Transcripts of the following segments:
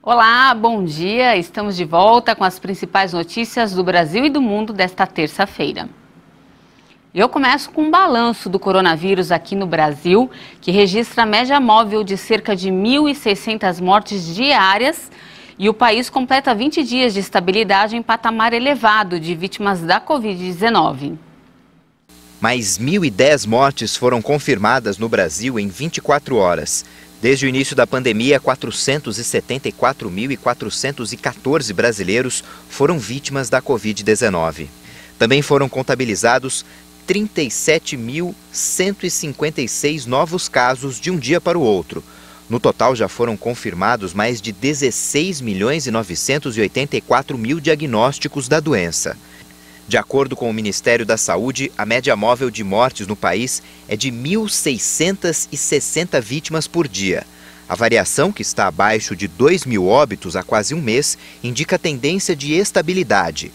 Olá, bom dia. Estamos de volta com as principais notícias do Brasil e do mundo desta terça-feira. Eu começo com um balanço do coronavírus aqui no Brasil, que registra a média móvel de cerca de 1.600 mortes diárias e o país completa 20 dias de estabilidade em patamar elevado de vítimas da Covid-19. Mais 1.010 mortes foram confirmadas no Brasil em 24 horas. Desde o início da pandemia, 474.414 brasileiros foram vítimas da Covid-19. Também foram contabilizados 37.156 novos casos de um dia para o outro. No total, já foram confirmados mais de 16.984.000 diagnósticos da doença. De acordo com o Ministério da Saúde, a média móvel de mortes no país é de 1.660 vítimas por dia. A variação, que está abaixo de 2.000 óbitos há quase um mês, indica tendência de estabilidade.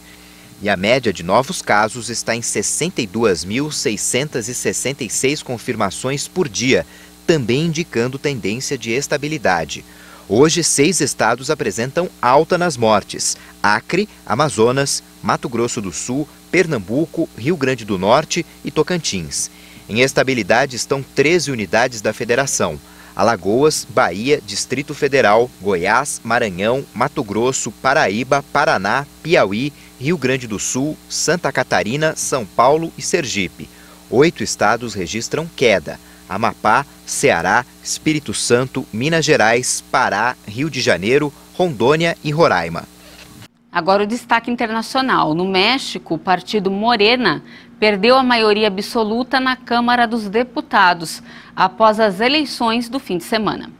E a média de novos casos está em 62.666 confirmações por dia, também indicando tendência de estabilidade. Hoje, 6 estados apresentam alta nas mortes: Acre, Amazonas, Mato Grosso do Sul, Pernambuco, Rio Grande do Norte e Tocantins. Em estabilidade estão 13 unidades da federação: Alagoas, Bahia, Distrito Federal, Goiás, Maranhão, Mato Grosso, Paraíba, Paraná, Piauí, Rio Grande do Sul, Santa Catarina, São Paulo e Sergipe. 8 estados registram queda: Amapá, Ceará, Espírito Santo, Minas Gerais, Pará, Rio de Janeiro, Rondônia e Roraima. Agora o destaque internacional. No México, o partido Morena perdeu a maioria absoluta na Câmara dos Deputados após as eleições do fim de semana.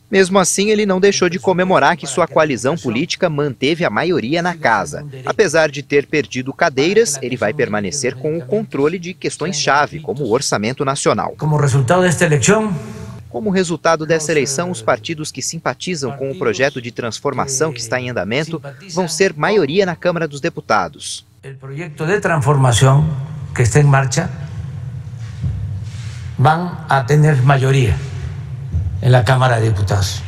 Mesmo assim, ele não deixou de comemorar que sua coalizão política manteve a maioria na casa. Apesar de ter perdido cadeiras, ele vai permanecer com o controle de questões-chave, como o orçamento nacional. Como resultado dessa eleição, os partidos que simpatizam com o projeto de transformação que está em andamento vão ser maioria na Câmara dos Deputados. O projeto de transformação que está em marcha vão ter maioria na Câmara de Deputados.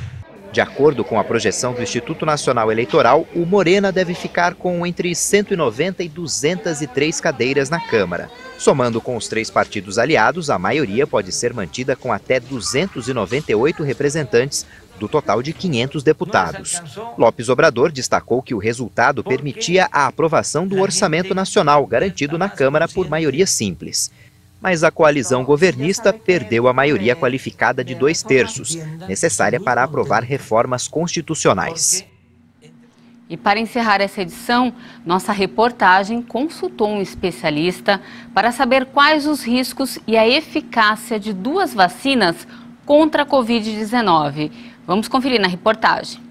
De acordo com a projeção do Instituto Nacional Eleitoral, o Morena deve ficar com entre 190 e 203 cadeiras na Câmara. Somando com os 3 partidos aliados, a maioria pode ser mantida com até 298 representantes do total de 500 deputados. López Obrador destacou que o resultado permitia a aprovação do orçamento nacional, garantido na Câmara por maioria simples. Mas a coalizão governista perdeu a maioria qualificada de 2/3, necessária para aprovar reformas constitucionais. E para encerrar essa edição, nossa reportagem consultou um especialista para saber quais os riscos e a eficácia de 2 vacinas contra a Covid-19. Vamos conferir na reportagem.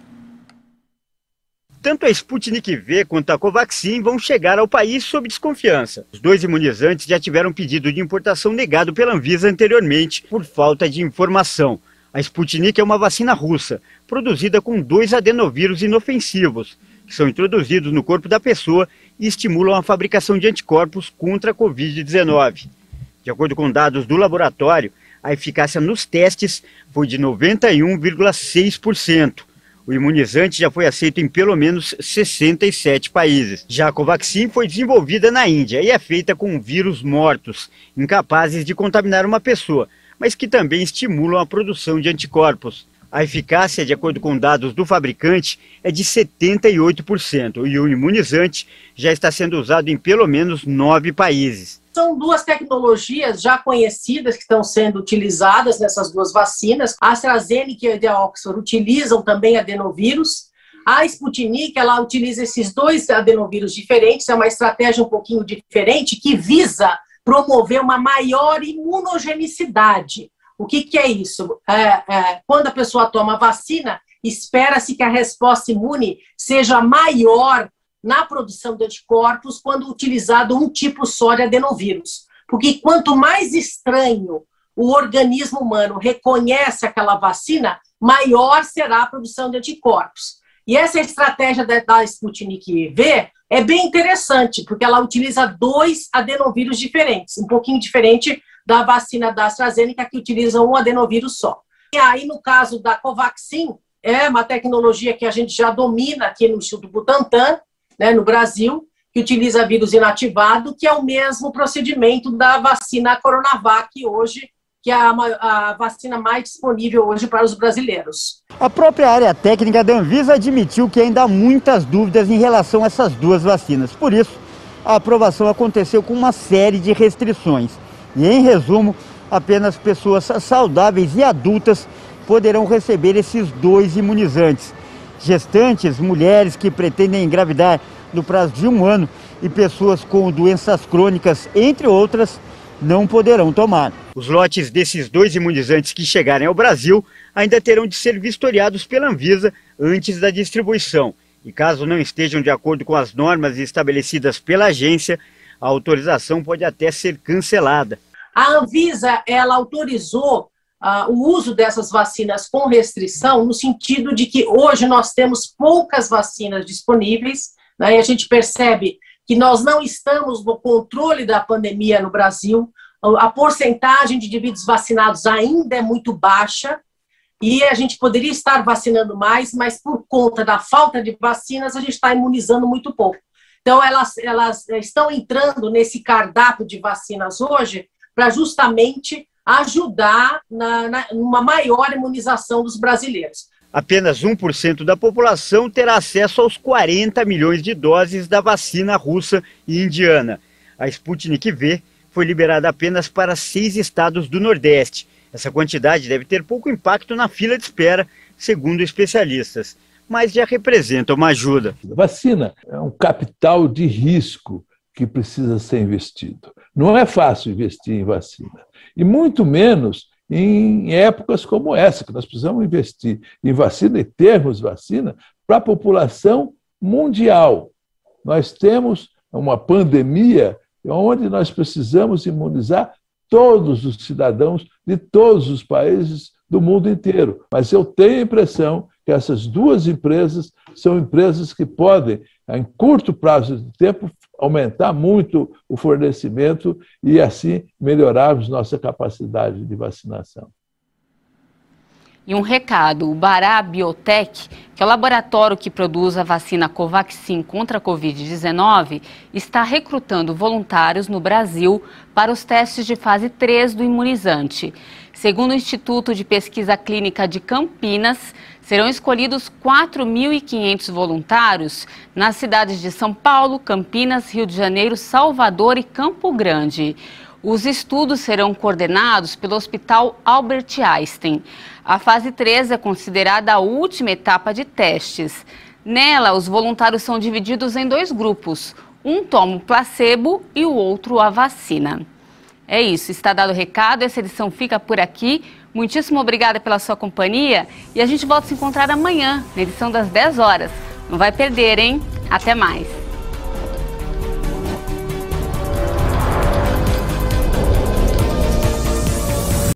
Tanto a Sputnik V quanto a Covaxin vão chegar ao país sob desconfiança. Os 2 imunizantes já tiveram pedido de importação negado pela Anvisa anteriormente por falta de informação. A Sputnik é uma vacina russa, produzida com 2 adenovírus inofensivos, que são introduzidos no corpo da pessoa e estimulam a fabricação de anticorpos contra a Covid-19. De acordo com dados do laboratório, a eficácia nos testes foi de 91,6%. O imunizante já foi aceito em pelo menos 67 países. Já a Covaxin foi desenvolvida na Índia e é feita com vírus mortos, incapazes de contaminar uma pessoa, mas que também estimulam a produção de anticorpos. A eficácia, de acordo com dados do fabricante, é de 78% e o imunizante já está sendo usado em pelo menos 9 países. São 2 tecnologias já conhecidas que estão sendo utilizadas nessas 2 vacinas. A AstraZeneca e a Oxford utilizam também adenovírus. A Sputnik, ela utiliza esses 2 adenovírus diferentes, é uma estratégia um pouquinho diferente que visa promover uma maior imunogenicidade. O que é isso? Quando a pessoa toma vacina, espera-se que a resposta imune seja maior na produção de anticorpos quando utilizado um tipo só de adenovírus. Porque quanto mais estranho o organismo humano reconhece aquela vacina, maior será a produção de anticorpos. E essa estratégia da Sputnik V é bem interessante, porque ela utiliza 2 adenovírus diferentes, um pouquinho diferente da vacina da AstraZeneca, que utiliza um adenovírus só. E aí, no caso da Covaxin, é uma tecnologia que a gente já domina aqui no Instituto Butantan, né, no Brasil, que utiliza vírus inativado, que é o mesmo procedimento da vacina Coronavac hoje, que é a vacina mais disponível hoje para os brasileiros. A própria área técnica da Anvisa admitiu que ainda há muitas dúvidas em relação a essas duas vacinas. Por isso, a aprovação aconteceu com uma série de restrições. E, em resumo, apenas pessoas saudáveis e adultas poderão receber esses dois imunizantes. Gestantes, mulheres que pretendem engravidar no prazo de 1 ano e pessoas com doenças crônicas, entre outras, não poderão tomar. Os lotes desses dois imunizantes que chegarem ao Brasil ainda terão de ser vistoriados pela Anvisa antes da distribuição. E caso não estejam de acordo com as normas estabelecidas pela agência, a autorização pode até ser cancelada. A Anvisa, ela autorizou o uso dessas vacinas com restrição, no sentido de que hoje nós temos poucas vacinas disponíveis, né, e a gente percebe que nós não estamos no controle da pandemia no Brasil, a porcentagem de indivíduos vacinados ainda é muito baixa, e a gente poderia estar vacinando mais, mas por conta da falta de vacinas, a gente está imunizando muito pouco. Então, elas estão entrando nesse cardápio de vacinas hoje para justamente ajudar numa maior imunização dos brasileiros. Apenas 1% da população terá acesso aos 40 milhões de doses da vacina russa e indiana. A Sputnik V foi liberada apenas para 6 estados do Nordeste. Essa quantidade deve ter pouco impacto na fila de espera, segundo especialistas, mas já representa uma ajuda. A vacina é um capital de risco que precisa ser investido. Não é fácil investir em vacina, e muito menos em épocas como essa, que nós precisamos investir em vacina e termos vacina para a população mundial. Nós temos uma pandemia onde nós precisamos imunizar todos os cidadãos de todos os países do mundo inteiro. Mas eu tenho a impressão que essas duas empresas são empresas que podem, em curto prazo de tempo, aumentar muito o fornecimento e, assim, melhorarmos nossa capacidade de vacinação. E um recado, o Bará Biotech, que é o laboratório que produz a vacina Covaxin contra a Covid-19, está recrutando voluntários no Brasil para os testes de fase 3 do imunizante. Segundo o Instituto de Pesquisa Clínica de Campinas, serão escolhidos 4.500 voluntários nas cidades de São Paulo, Campinas, Rio de Janeiro, Salvador e Campo Grande. Os estudos serão coordenados pelo Hospital Albert Einstein. A fase 3 é considerada a última etapa de testes. Nela, os voluntários são divididos em 2 grupos. Um toma o placebo e o outro a vacina. É isso, está dado o recado, essa edição fica por aqui. Muitíssimo obrigada pela sua companhia e a gente volta a se encontrar amanhã, na edição das 10 horas. Não vai perder, hein? Até mais!